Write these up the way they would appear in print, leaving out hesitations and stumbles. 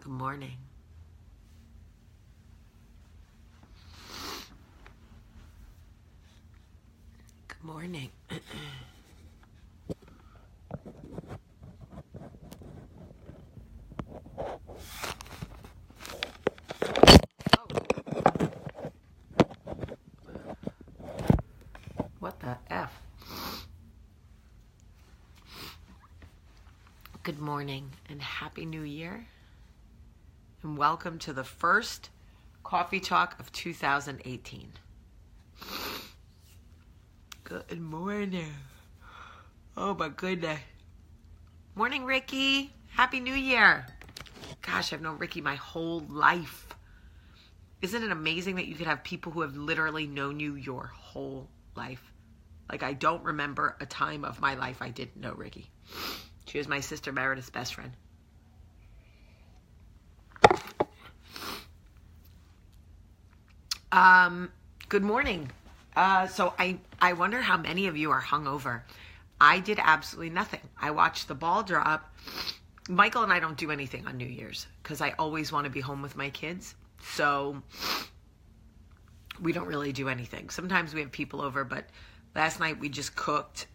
Good morning. Good morning. What the F? Good morning and Happy New Year. And welcome to the first Coffee Talk of 2018. Good morning. Oh my goodness. Morning, Ricky. Happy New Year. Gosh, I've known Ricky my whole life. Isn't it amazing that you could have people who have literally known you your whole life? Like, I don't remember a time of my life I didn't know Ricky. She was my sister Meredith's best friend. Good morning. So I wonder how many of you are hungover. I did absolutely nothing. I watched the ball drop. Michael and I don't do anything on New Year's because I always want to be home with my kids. So we don't really do anything. Sometimes we have people over, but last night we just cooked.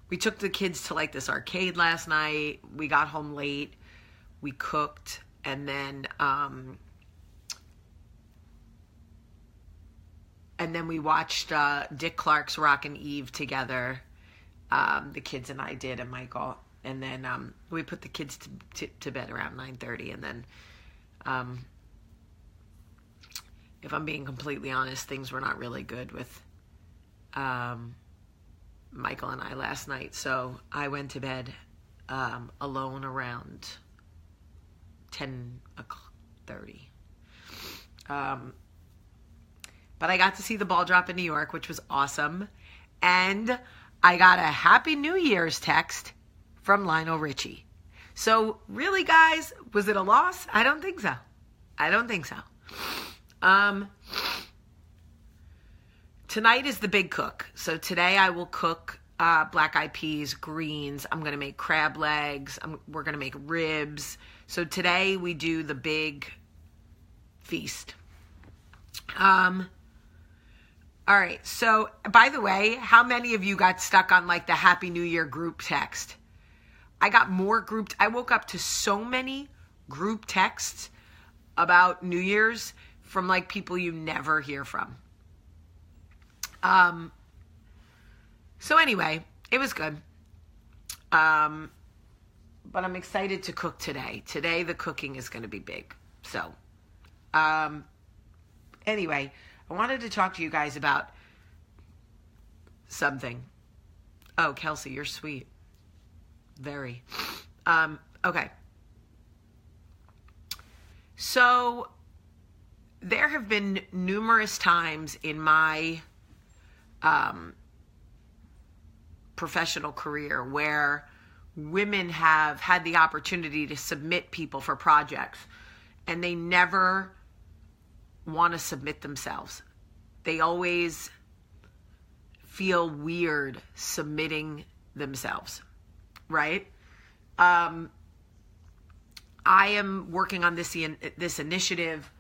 We took the kids to like this arcade last night. We got home late. We cooked, and then we watched Dick Clark's Rockin' Eve together. The kids and I did, and Michael. And then we put the kids to bed around 9:30. And then, if I'm being completely honest, things were not really good with Michael and I last night. So I went to bed alone around 10:30. But I got to see the ball drop in New York, which was awesome. And I got a Happy New Year's text from Lionel Richie. So really, guys, was it a loss? I don't think so. Tonight is the big cook. So today I will cook black eyed peas, greens. I'm going to make crab legs. We're going to make ribs. So today we do the big feast. All right. So, by the way, how many of you got stuck on like the Happy New Year group text? I got more grouped. I woke up to so many group texts about New Year's from like people you never hear from. So anyway, it was good. But I'm excited to cook today. Today, the cooking is going to be big. So, anyway, I wanted to talk to you guys about something. Oh, Kelsey, you're sweet. Very. Okay. So there have been numerous times in my professional career where women have had the opportunity to submit people for projects, and they never want to submit themselves. They always feel weird submitting themselves, right? I am working on this initiative,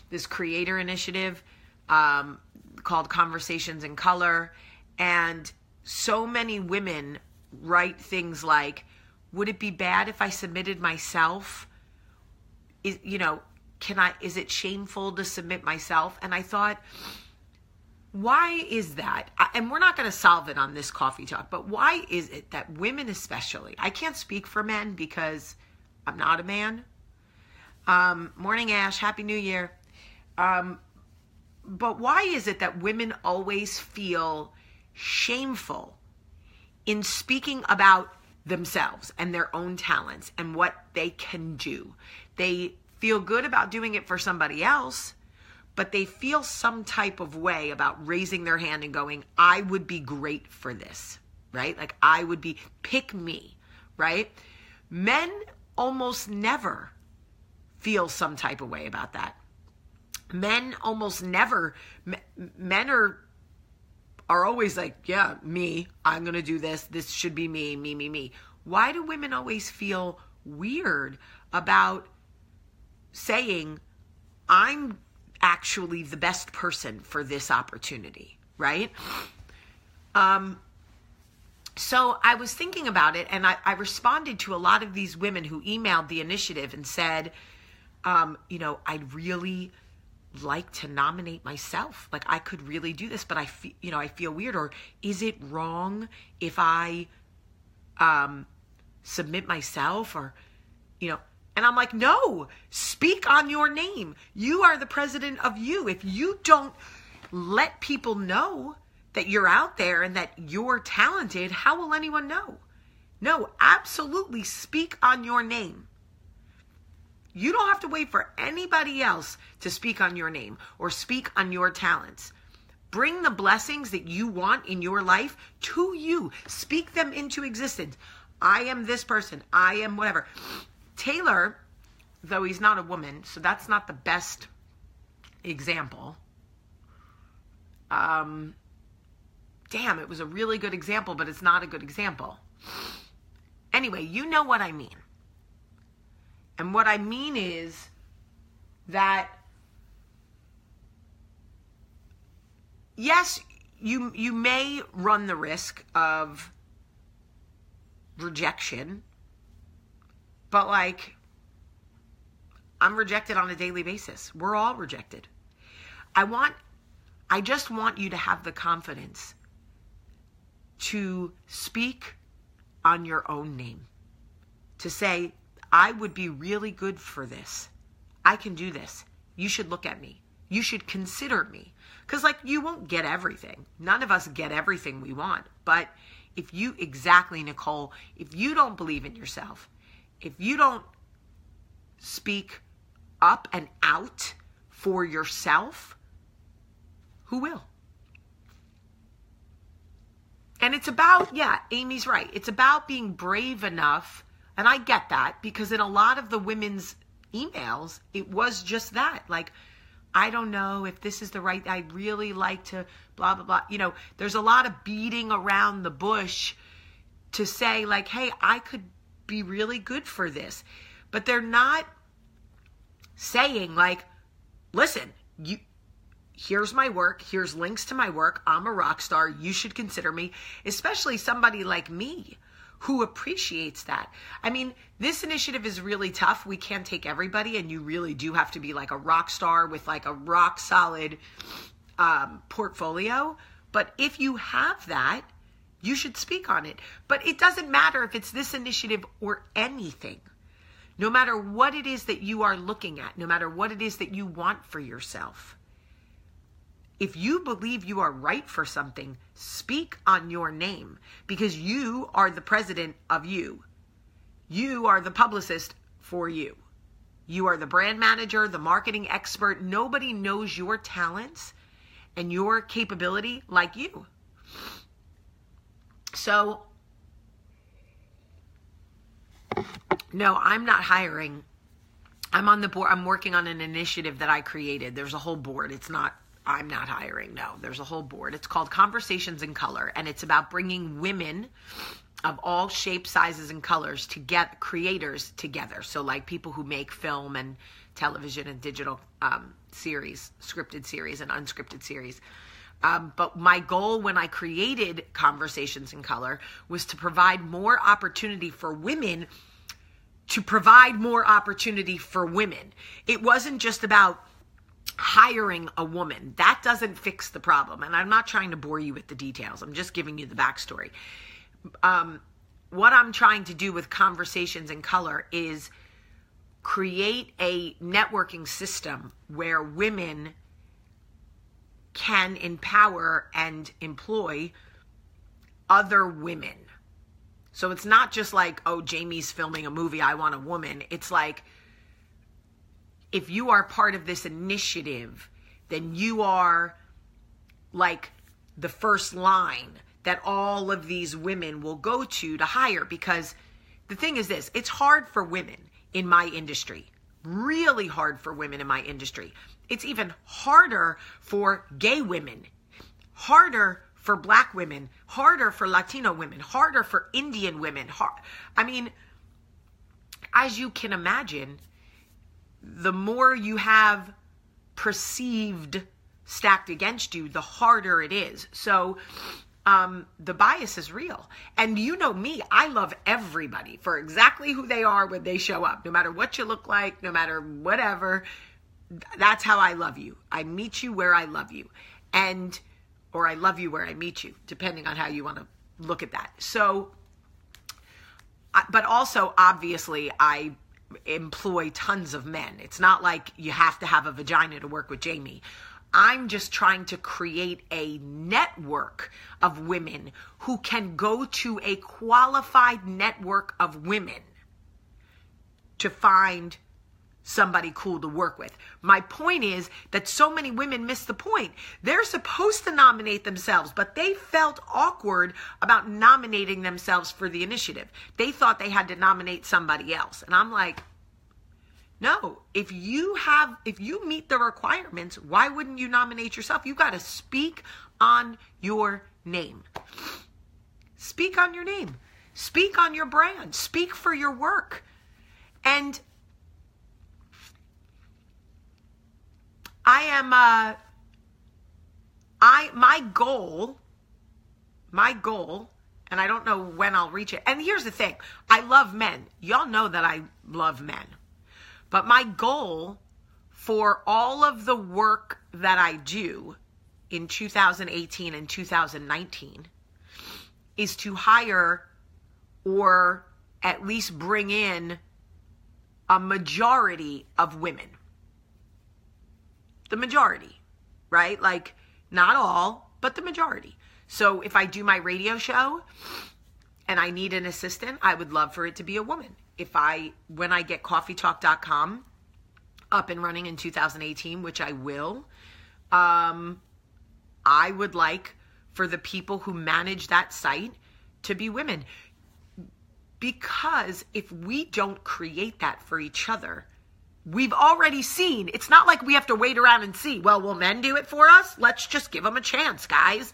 this creator initiative called Conversations in Color, and so many women write things like, would it be bad if I submitted myself? Is it shameful to submit myself? And I thought, why is that? And we're not going to solve it on this coffee talk, but why is it that women especially, I can't speak for men because I'm not a man. Morning, Ash. Happy New Year. But why is it that women always feel shameful in speaking about themselves and their own talents and what they can do? They feel good about doing it for somebody else, but they feel some type of way about raising their hand and going, I would be great for this, right? Like pick me, right? Men almost never feel some type of way about that. Men almost never, men are always like, yeah, me, I'm going to do this. This should be me. Why do women always feel weird about saying, I'm actually the best person for this opportunity, right? So I was thinking about it, and I responded to a lot of these women who emailed the initiative and said, I'd really like to nominate myself. Like, I could really do this, but I feel weird. Or is it wrong if I submit myself? Or, and I'm like, no, speak on your name. You are the president of you. If you don't let people know that you're out there and that you're talented, how will anyone know? No, absolutely speak on your name. You don't have to wait for anybody else to speak on your name or speak on your talents. Bring the blessings that you want in your life to you. Speak them into existence. I am this person. I am whatever. Taylor, though he's not a woman, so that's not the best example. Damn, it was a really good example, but it's not a good example. Anyway, you know what I mean. And what I mean is that, yes, you may run the risk of rejection, but like, I'm rejected on a daily basis. We're all rejected. I just want you to have the confidence to speak on your own name, to say, I would be really good for this. I can do this. You should look at me. You should consider me. Because you won't get everything. None of us get everything we want. But exactly, Nicole, if you don't believe in yourself, if you don't speak up and out for yourself, who will? And it's about, Amy's right. It's about being brave enough. And I get that, because in a lot of the women's emails, it was just that. Like, I don't know if this is the right, I'd really like to blah, blah, blah. There's a lot of beating around the bush to say like, hey, I could be really good for this. But they're not saying like, listen, here's my work. Here's links to my work. I'm a rock star. You should consider me, especially somebody like me who appreciates that. I mean, this initiative is really tough. We can't take everybody, and you really do have to be like a rock star with like a rock solid portfolio. But if you have that, you should speak on it. But it doesn't matter if it's this initiative or anything. No matter what it is that you are looking at, no matter what it is that you want for yourself. If you believe you are right for something, speak on your name, because you are the president of you. You are the publicist for you. You are the brand manager, the marketing expert. Nobody knows your talents and your capability like you. So, no, I'm not hiring. I'm on the board. I'm working on an initiative that I created. There's a whole board. I'm not hiring. No, there's a whole board. It's called Conversations in Color, and it's about bringing women of all shapes, sizes, and colors to get creators together. So like people who make film and television and digital series, scripted series and unscripted series. But my goal when I created Conversations in Color was to provide more opportunity for women to provide more opportunity for women. It wasn't just about hiring a woman. That doesn't fix the problem. And I'm not trying to bore you with the details. I'm just giving you the backstory. What I'm trying to do with Conversations in Color is create a networking system where women can empower and employ other women. So it's not just like, oh, Jamie's filming a movie, I want a woman. It's like, if you are part of this initiative, then you are like the first line that all of these women will go to hire. Because the thing is this, it's hard for women in my industry, really hard for women in my industry. It's even harder for gay women, harder for Black women, harder for Latino women, harder for Indian women. I mean, as you can imagine, the more you have perceived stacked against you, the harder it is. So the bias is real. And you know me, I love everybody for exactly who they are when they show up, no matter what you look like, no matter whatever. That's how I love you. I meet you where I love you. Or I love you where I meet you, depending on how you want to look at that. So, but also, obviously, I employ tons of men. It's not like you have to have a vagina to work with Jamie. I'm just trying to create a network of women who can go to a qualified network of women to find somebody cool to work with. My point is that so many women miss the point. They're supposed to nominate themselves, but they felt awkward about nominating themselves for the initiative. They thought they had to nominate somebody else. And I'm like, no, if you meet the requirements, why wouldn't you nominate yourself? You got to speak on your name. Speak on your name. Speak on your brand. Speak for your work. And my goal, and I don't know when I'll reach it. And here's the thing. I love men. Y'all know that I love men. But my goal for all of the work that I do in 2018 and 2019 is to hire or at least bring in a majority of women. The majority, right? Like not all, but the majority. So if I do my radio show and I need an assistant, I would love for it to be a woman. When I get coffeetalk.com up and running in 2018, which I will, I would like for the people who manage that site to be women. Because if we don't create that for each other, we've already seen, it's not like we have to wait around and see, well, will men do it for us? Let's just give them a chance, guys.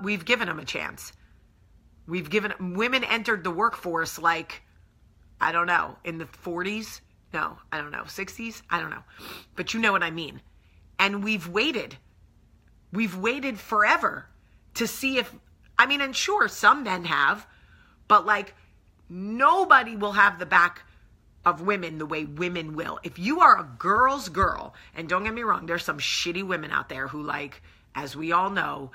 We've given them a chance. Women entered the workforce like, I don't know, in the 40s? No, I don't know, 60s? I don't know. But you know what I mean. And we've waited. We've waited forever to see if, and sure, some men have, but like nobody will have the back of women the way women will. If you are a girl's girl, and don't get me wrong, there's some shitty women out there who, like, as we all know,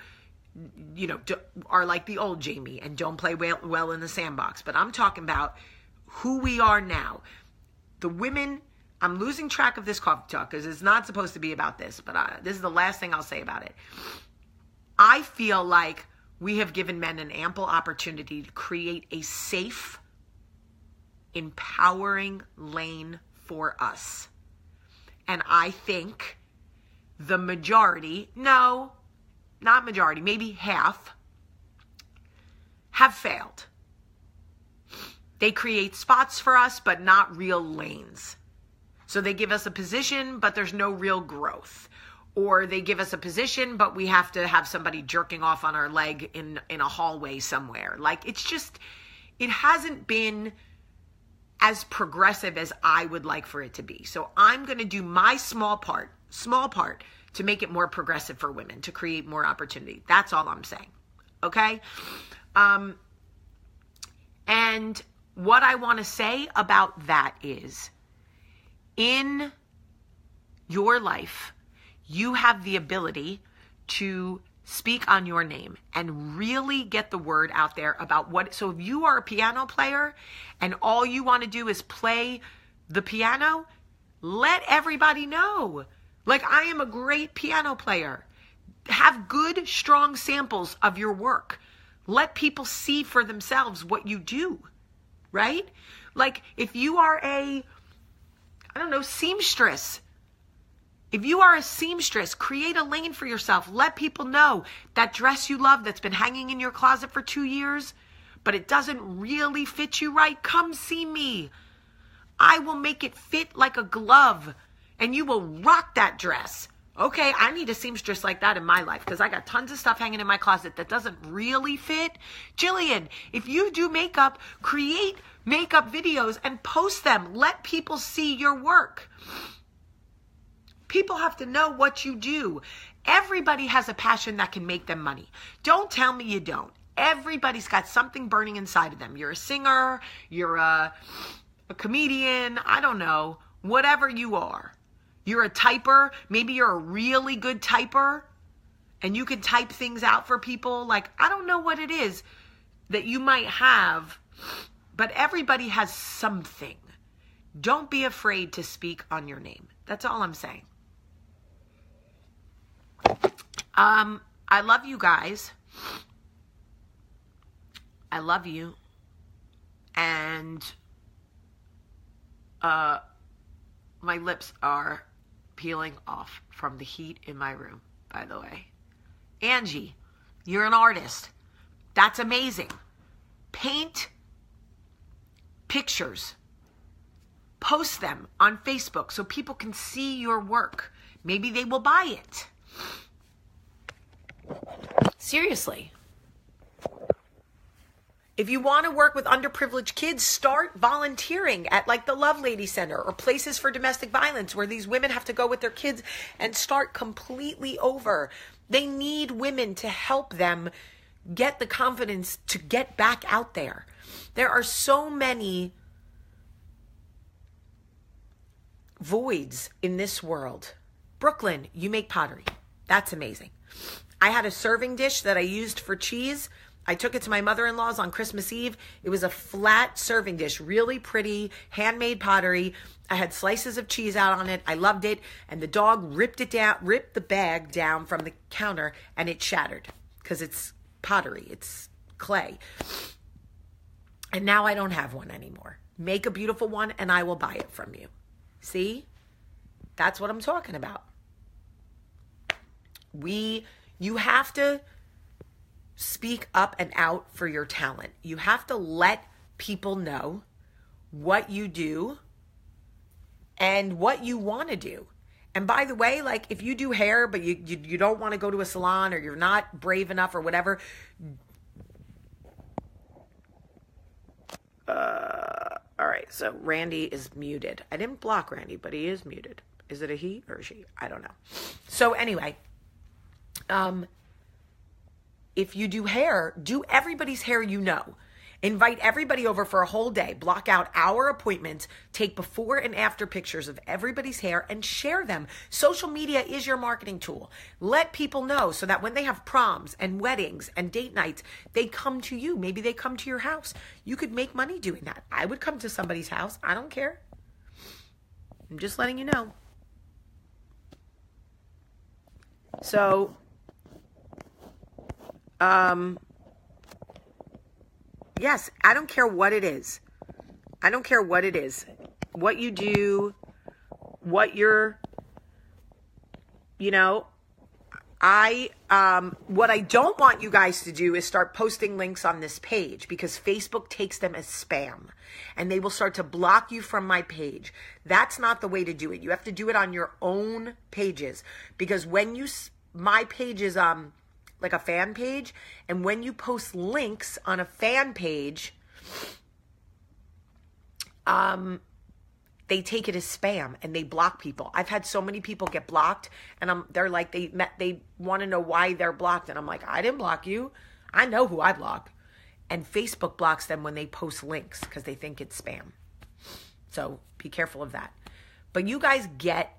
are like the old Jamie and don't play well in the sandbox. But I'm talking about who we are now. The women, I'm losing track of this coffee talk because it's not supposed to be about this, but this is the last thing I'll say about it. I feel like we have given men an ample opportunity to create a safe, empowering lane for us. And I think the majority, no, not majority, maybe half, have failed. They create spots for us, but not real lanes. So they give us a position, but there's no real growth. Or they give us a position, but we have to have somebody jerking off on our leg in a hallway somewhere. Like, it's just, it hasn't been as progressive as I would like for it to be. So I'm going to do my small part to make it more progressive for women, to create more opportunity. That's all I'm saying. Okay? And what I want to say about that is, in your life, you have the ability to speak on your name and really get the word out there about what. So if you are a piano player and all you want to do is play the piano, let everybody know. Like, I am a great piano player. Have good, strong samples of your work. Let people see for themselves what you do, right? Like, if you are seamstress. If you are a seamstress, create a lane for yourself. Let people know that dress you love that's been hanging in your closet for 2 years, but it doesn't really fit you right. Come see me. I will make it fit like a glove, and you will rock that dress. Okay, I need a seamstress like that in my life because I got tons of stuff hanging in my closet that doesn't really fit. Jillian, if you do makeup, create makeup videos and post them. Let people see your work. People have to know what you do. Everybody has a passion that can make them money. Don't tell me you don't. Everybody's got something burning inside of them. You're a singer, you're a comedian, I don't know, whatever you are. You're a typer. Maybe you're a really good typer and you can type things out for people. Like, I don't know what it is that you might have, but everybody has something. Don't be afraid to speak on your name. That's all I'm saying. I love you guys. I love you. And my lips are peeling off from the heat in my room, by the way. Angie, you're an artist. That's amazing. Paint pictures. Post them on Facebook so people can see your work. Maybe they will buy it. Seriously. If you want to work with underprivileged kids, start volunteering at like the Love Lady Center or places for domestic violence where these women have to go with their kids and start completely over. They need women to help them get the confidence to get back out there. There are so many voids in this world. Brooklyn, you make pottery. That's amazing. I had a serving dish that I used for cheese. I took it to my mother-in-law's on Christmas Eve. It was a flat serving dish, really pretty, handmade pottery. I had slices of cheese out on it. I loved it. And the dog ripped the bag down from the counter, and it shattered because it's pottery. It's clay. And now I don't have one anymore. Make a beautiful one, and I will buy it from you. See? That's what I'm talking about. You have to speak up and out for your talent. You have to let people know what you do and what you want to do. And by the way, like if you do hair, but you don't want to go to a salon or you're not brave enough or whatever, all right, so Randy is muted. I didn't block Randy, but he is muted. Is it a he or a she? I don't know. So anyway, if you do hair, do everybody's hair you know. Invite everybody over for a whole day. Block out our appointments. Take before and after pictures of everybody's hair and share them. Social media is your marketing tool. Let people know so that when they have proms and weddings and date nights, they come to you. Maybe they come to your house. You could make money doing that. I would come to somebody's house. I don't care. I'm just letting you know. So, yes, I don't care what it is. I don't care what it is. What you do, what you're, what I don't want you guys to do is start posting links on this page because Facebook takes them as spam and they will start to block you from my page. That's not the way to do it. You have to do it on your own pages because when my page is, like a fan page, and when you post links on a fan page, they take it as spam and they block people. I've had so many people get blocked, and they're like they want to know why they're blocked, and I'm like, I didn't block you. I know who I blocked, and Facebook blocks them when they post links because they think it's spam. So be careful of that. But you guys get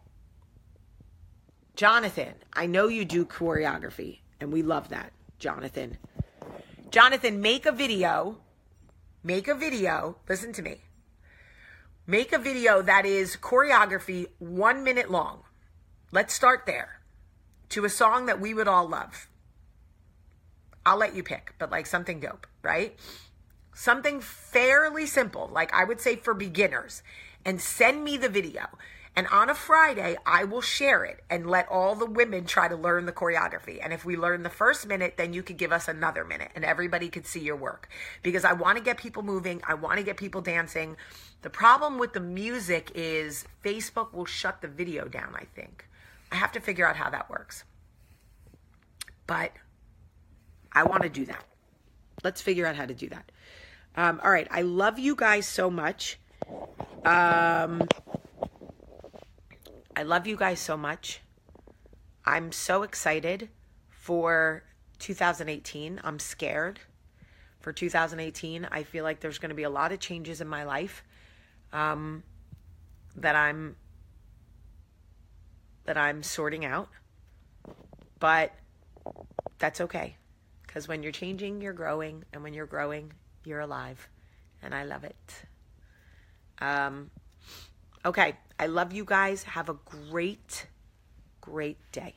Jonathan. I know you do choreography. And we love that, Jonathan. Jonathan, make a video. Listen to me. Make a video that is choreography 1 minute long. Let's start there. To a song that we would all love. I'll let you pick, but like something dope, right? Something fairly simple, like I would say for beginners. And send me the video. And on a Friday, I will share it and let all the women try to learn the choreography. And if we learn the first minute, then you could give us another minute and everybody could see your work. Because I want to get people moving. I want to get people dancing. The problem with the music is Facebook will shut the video down, I think. I have to figure out how that works. But I want to do that. Let's figure out how to do that. All right. I love you guys so much. I love you guys so much. I'm so excited for 2018. I'm scared for 2018. I feel like there's going to be a lot of changes in my life that I'm sorting out. But that's okay. Because when you're changing, you're growing. And when you're growing, you're alive. And I love it. Okay. I love you guys. Have a great, great day.